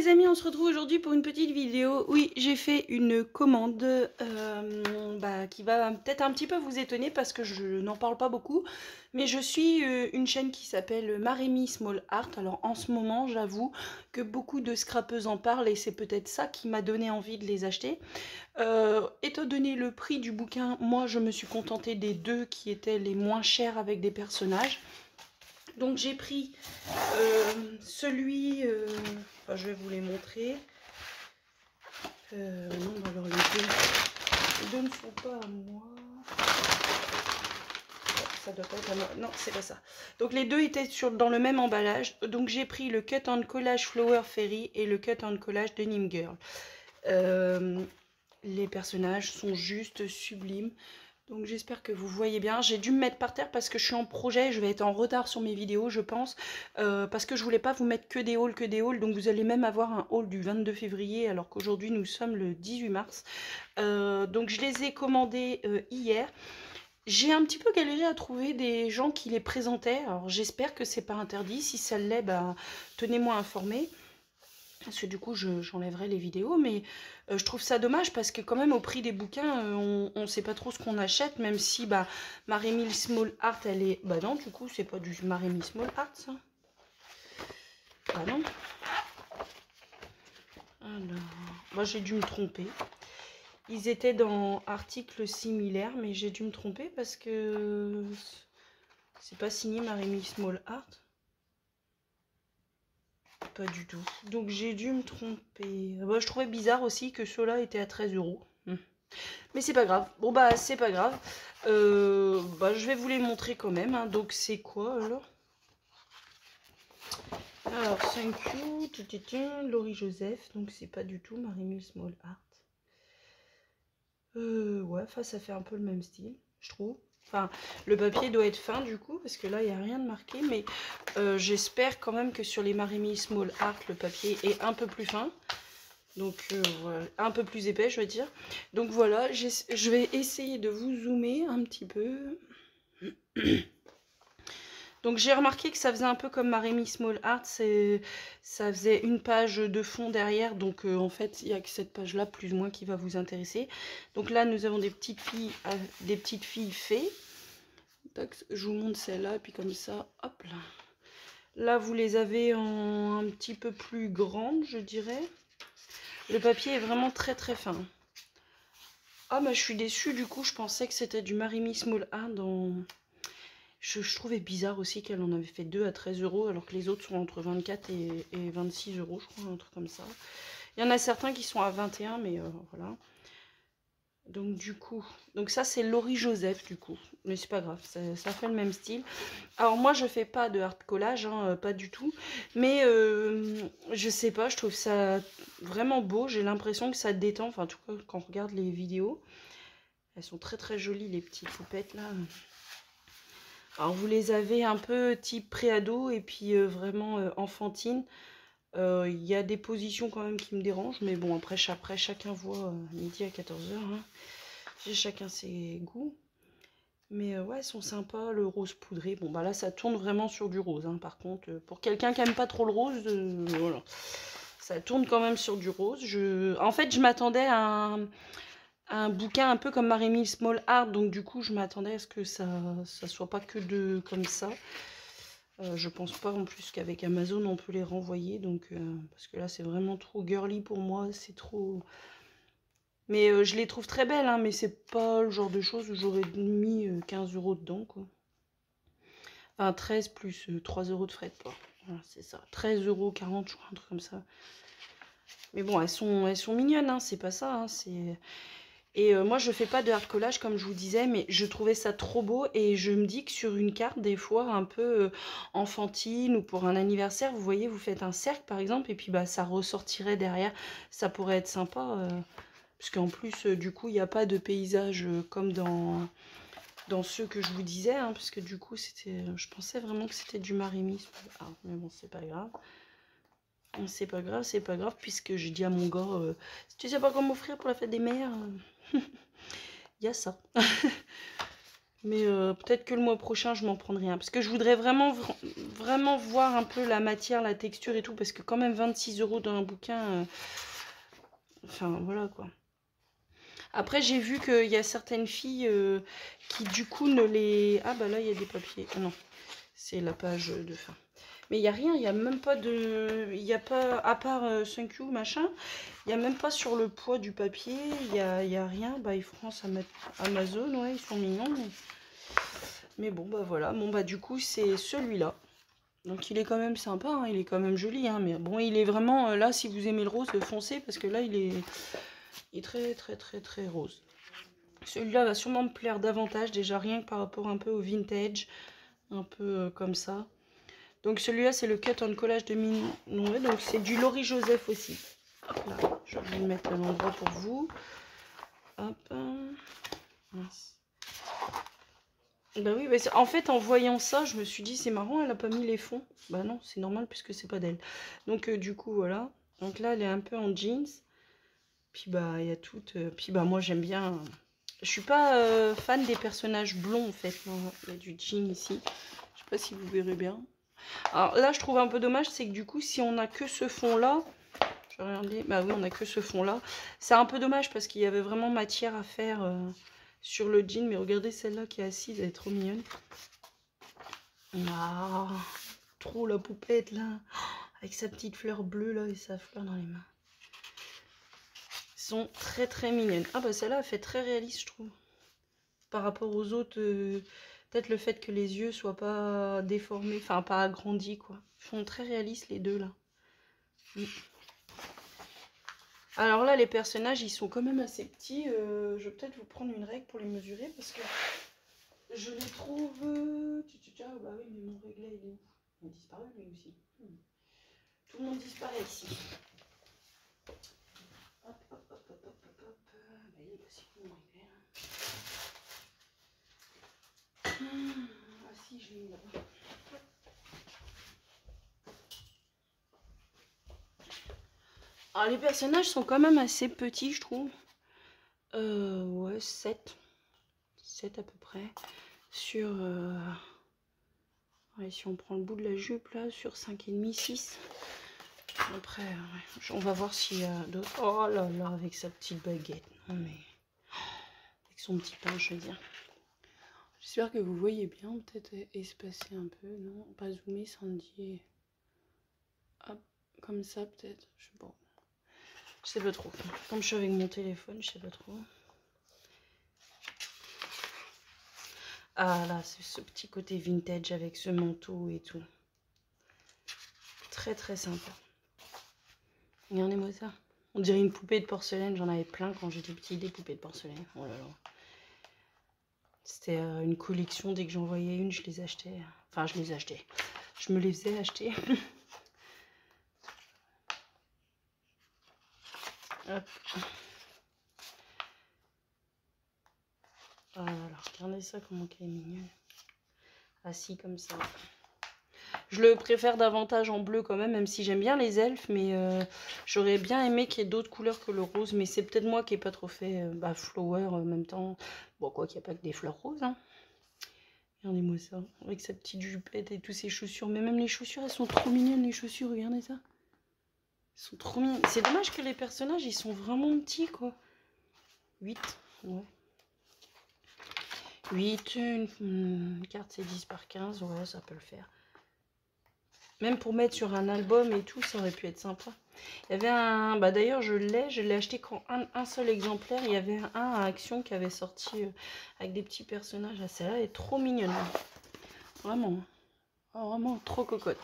les amis, on se retrouve aujourd'hui pour une petite vidéo. Oui, j'ai fait une commande qui va peut-être un petit peu vous étonner parce que je n'en parle pas beaucoup. Mais je suis une chaîne qui s'appelle Maremi Small Art. Alors en ce moment, j'avoue que beaucoup de scrapeuses en parlent et c'est peut-être ça qui m'a donné envie de les acheter. Étant donné le prix du bouquin, moi je me suis contentée des deux qui étaient les moins chers avec des personnages. Donc j'ai pris celui, enfin je vais vous les montrer. Non, alors les deux ne sont pas à moi. Ça doit pas être à moi. Non, c'est pas ça. Donc les deux étaient dans le même emballage. Donc j'ai pris le Cut and Collage Flower Fairy et le Cut and Collage de Nîmes Girl. Les personnages sont juste sublimes. Donc j'espère que vous voyez bien. J'ai dû me mettre par terre parce que je suis en projet. Je vais être en retard sur mes vidéos, je pense. Parce que je voulais pas vous mettre que des hauls. Donc vous allez même avoir un haul du 22 février alors qu'aujourd'hui nous sommes le 18 mars. Donc je les ai commandés hier. J'ai un petit peu galéré à trouver des gens qui les présentaient. Alors j'espère que c'est pas interdit. Si ça l'est, bah, tenez-moi informé. Parce que du coup, j'enlèverai les vidéos, mais je trouve ça dommage parce que quand même au prix des bouquins, on ne sait pas trop ce qu'on achète, même si bah, Maremi Small Art, elle est... Bah non, du coup, c'est pas du Maremi Small Art, ça. Bah non. Alors, moi j'ai dû me tromper. Ils étaient dans articles similaires, mais j'ai dû me tromper parce que c'est pas signé Maremi Small Art. Pas du tout. Donc j'ai dû me tromper. Bah, je trouvais bizarre aussi que ceux-là étaient à 13 €. Mais c'est pas grave. Bon bah c'est pas grave. Bah, je vais vous les montrer quand même. Hein. Donc c'est quoi alors? Alors thank you. Laurie Joseph. Donc c'est pas du tout Maremi Small Art. Ouais, enfin ça fait un peu le même style, je trouve. Enfin, le papier doit être fin du coup, parce que là, il n'y a rien de marqué. Mais j'espère quand même que sur les Maremi Small Art, le papier est un peu plus fin. Donc, voilà, un peu plus épais, je veux dire. Donc voilà, je vais essayer de vous zoomer un petit peu. Donc j'ai remarqué que ça faisait un peu comme Maremi Small Art, ça faisait une page de fond derrière, donc en fait il n'y a que cette page là plus ou moins qui va vous intéresser. Donc là nous avons des petites filles fées. Donc, je vous montre celle-là, et puis comme ça, hop là. Là vous les avez en un petit peu plus grande, je dirais. Le papier est vraiment très très fin. Ah bah je suis déçue, du coup je pensais que c'était du Maremi Small Art dans... Je trouvais bizarre aussi qu'elle en avait fait 2 à 13 € alors que les autres sont entre 24 et 26 €, je crois, un truc comme ça. Il y en a certains qui sont à 21, mais voilà. Donc du coup, donc ça c'est Laurie Joseph du coup, mais c'est pas grave, ça fait le même style. Alors moi je fais pas de art collage, hein, pas du tout, mais je sais pas, je trouve ça vraiment beau, j'ai l'impression que ça détend, enfin en tout cas quand on regarde les vidéos, elles sont très très jolies les petites poupettes là. Alors vous les avez un peu type préado et puis vraiment enfantine. Il y a des positions quand même qui me dérangent, mais bon après chacun voit midi à 14 h. Hein. Chacun ses goûts. Mais ouais, elles sont sympas, le rose poudré. Bon bah là ça tourne vraiment sur du rose. Hein. Par contre, pour quelqu'un qui aime pas trop le rose, voilà. Ça tourne quand même sur du rose. En fait je m'attendais à un bouquin un peu comme Maremi Small Art, donc du coup je m'attendais à ce que ça soit pas que de comme ça. Je pense pas en plus qu'avec Amazon on peut les renvoyer, donc parce que là c'est vraiment trop girly pour moi, c'est trop... Mais je les trouve très belles, hein, mais c'est pas le genre de choses où j'aurais mis 15 € dedans, quoi. Enfin 13 plus 3 € de frais de port, voilà, c'est ça, 13,40 €, je crois, un truc comme ça. Mais bon, elles sont mignonnes, hein, c'est pas ça, hein, c'est... Et moi je fais pas de hard collage comme je vous disais, mais je trouvais ça trop beau et je me dis que sur une carte des fois un peu enfantine ou pour un anniversaire, vous voyez, vous faites un cercle par exemple et puis bah ça ressortirait derrière, ça pourrait être sympa puisqu'en plus du coup il n'y a pas de paysage comme dans ceux que je vous disais, hein, parce que du coup c'était, je pensais vraiment que c'était du Maremi, mais bon c'est pas grave. C'est pas grave, c'est pas grave, puisque j'ai dit à mon gars, si tu sais pas quoi m'offrir pour la fête des mères, il y a ça. Mais peut-être que le mois prochain, je m'en prendrai un. Parce que je voudrais vraiment, vraiment voir un peu la matière, la texture et tout. Parce que quand même 26 € dans un bouquin... enfin, voilà quoi. Après, j'ai vu qu'il y a certaines filles qui du coup ne les... Ah bah là, il y a des papiers. Ah non, c'est la page de fin. Mais il n'y a rien, il n'y a même pas de... Il n'y a pas, à part thank you, machin, il n'y a même pas sur le poids du papier, il y a rien. Bah, France Amazon, ouais, ils sont mignons. Mais bon, bah voilà. Bon, bah du coup, c'est celui-là. Donc il est quand même sympa, hein, il est quand même joli. Hein, mais bon, il est vraiment... là, si vous aimez le rose, foncez, parce que là, il est très, très, très, très rose. Celui-là va sûrement me plaire davantage, déjà rien que par rapport un peu au vintage. Un peu comme ça. Donc celui-là, c'est le cut en collage de Minoret. Donc c'est du Laurie Joseph aussi. Hop là, je vais le mettre à l'endroit pour vous. Hop. Mince. Bah oui, bah en fait, en voyant ça, je me suis dit, c'est marrant, elle a pas mis les fonds. Bah non, c'est normal puisque c'est pas d'elle. Donc du coup, voilà. Donc là, elle est un peu en jeans. Puis bah, il y a toutes... puis bah, moi, j'aime bien... Je suis pas fan des personnages blonds, en fait. Non, il y a du jean ici. Je sais pas si vous verrez bien. Alors là, je trouve un peu dommage, c'est que du coup, si on a que ce fond-là... Je vais regarder. Bah oui, on a que ce fond-là. C'est un peu dommage parce qu'il y avait vraiment matière à faire sur le jean. Mais regardez celle-là qui est assise, elle est trop mignonne. Ah, trop la poupette, là. Avec sa petite fleur bleue, là, et sa fleur dans les mains. Sont très très mignonnes. Ah bah celle-là, elle fait très réaliste, je trouve. Par rapport aux autres, peut-être le fait que les yeux soient pas déformés, enfin pas agrandis, quoi. Ils font très réalistes, les deux, là. Alors là, les personnages, ils sont quand même assez petits. Je vais peut-être vous prendre une règle pour les mesurer, parce que je les trouve... Ah bah oui, mais mon réglet, il est où? Il a disparu, lui aussi. Tout le monde disparaît ici. Hop, hop, hop, hop, hop, hop, hop. Bah, il est possible, mon réglet. Ah si, je l'ai mis là-bas. Alors les personnages sont quand même assez petits, je trouve. Ouais, 7. 7 à peu près. Sur... ouais, si on prend le bout de la jupe, là, sur 5,5, 6. Après, ouais, on va voir s'il y a d'autres... Oh là là, avec sa petite baguette. Non mais... Avec son petit pain, je veux dire. J'espère que vous voyez bien, peut-être espacer un peu, non? Pas zoomer, Sandy. Hop, comme ça peut-être, je sais pas. Je sais pas trop. Comme je suis avec mon téléphone, je sais pas trop. Ah là, c'est ce petit côté vintage avec ce manteau et tout. Très très sympa. Regardez-moi ça. On dirait une poupée de porcelaine. J'en avais plein quand j'étais petit, des poupées de porcelaine. Oh là là. C'était une collection. Dès que j'en voyais une, je les achetais. Enfin, je les achetais. Je me les faisais acheter. Hop. Voilà, regardez ça, comment qu'elle est mignonne. Assis comme ça. Je le préfère davantage en bleu quand même si j'aime bien les elfes, mais j'aurais bien aimé qu'il y ait d'autres couleurs que le rose, mais c'est peut-être moi qui n'ai pas trop fait flower en même temps. Bon, quoi qu'il n'y a pas que des fleurs roses, hein. Regardez-moi ça, avec sa petite jupette et tous ses chaussures. Mais même les chaussures, elles sont trop mignonnes, les chaussures, regardez ça. Elles sont trop mignonnes. C'est dommage que les personnages, ils sont vraiment petits, quoi. 8, ouais. 8, une carte c'est 10 par 15, ouais, ça peut le faire. Même pour mettre sur un album et tout, ça aurait pu être sympa. Il y avait un... Bah d'ailleurs, je l'ai acheté quand un seul exemplaire. Il y avait un à Action qui avait sorti avec des petits personnages. Ah, celle-là est trop mignonne. Vraiment. Oh, vraiment trop cocotte.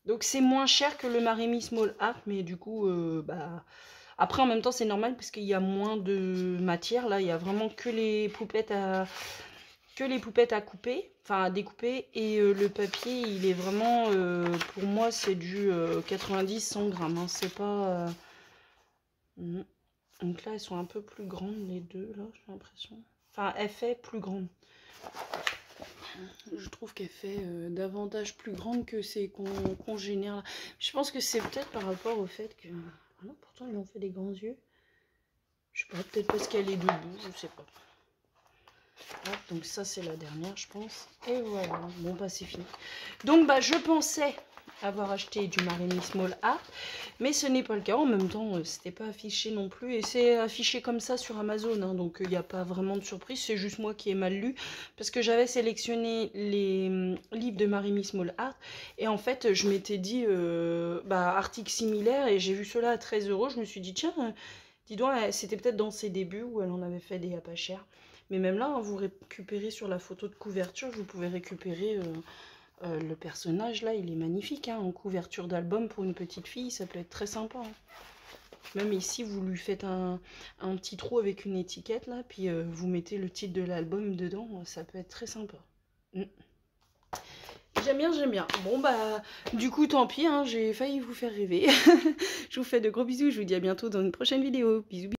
Donc c'est moins cher que le Marimi Small Art, mais du coup, bah... Après, en même temps, c'est normal parce qu'il y a moins de matière. Là, il y a vraiment que les poupettes à... couper, enfin à découper, et le papier il est vraiment, pour moi c'est du 90-100 grammes, hein, c'est pas... Donc là elles sont un peu plus grandes les deux, là j'ai l'impression. Enfin elle fait plus grande. Je trouve qu'elle fait davantage plus grande que ces congénères là. Je pense que c'est peut-être par rapport au fait que... Ah non, pourtant ils ont fait des grands yeux. Je sais pas, peut-être parce qu'elle est debout, je sais pas. Hop, donc ça c'est la dernière je pense. Et voilà, bon bah c'est fini. Donc bah je pensais avoir acheté du Marimi Small Art, mais ce n'est pas le cas. En même temps, c'était pas affiché non plus, et c'est affiché comme ça sur Amazon, hein, donc il n'y a pas vraiment de surprise. C'est juste moi qui ai mal lu, parce que j'avais sélectionné les livres de Marimi Small Art, et en fait je m'étais dit article similaire, et j'ai vu cela à 13 €. Je me suis dit tiens, dis donc, c'était peut-être dans ses débuts où elle en avait fait des à pas cher. Mais même là, hein, vous récupérez sur la photo de couverture, vous pouvez récupérer le personnage là, il est magnifique, hein, en couverture d'album pour une petite fille, ça peut être très sympa. Hein. Même ici, vous lui faites un petit trou avec une étiquette là, puis vous mettez le titre de l'album dedans, ça peut être très sympa. J'aime bien, j'aime bien. Bon bah, du coup, tant pis, hein, j'ai failli vous faire rêver. Je vous fais de gros bisous, je vous dis à bientôt dans une prochaine vidéo. Bisous, bisous.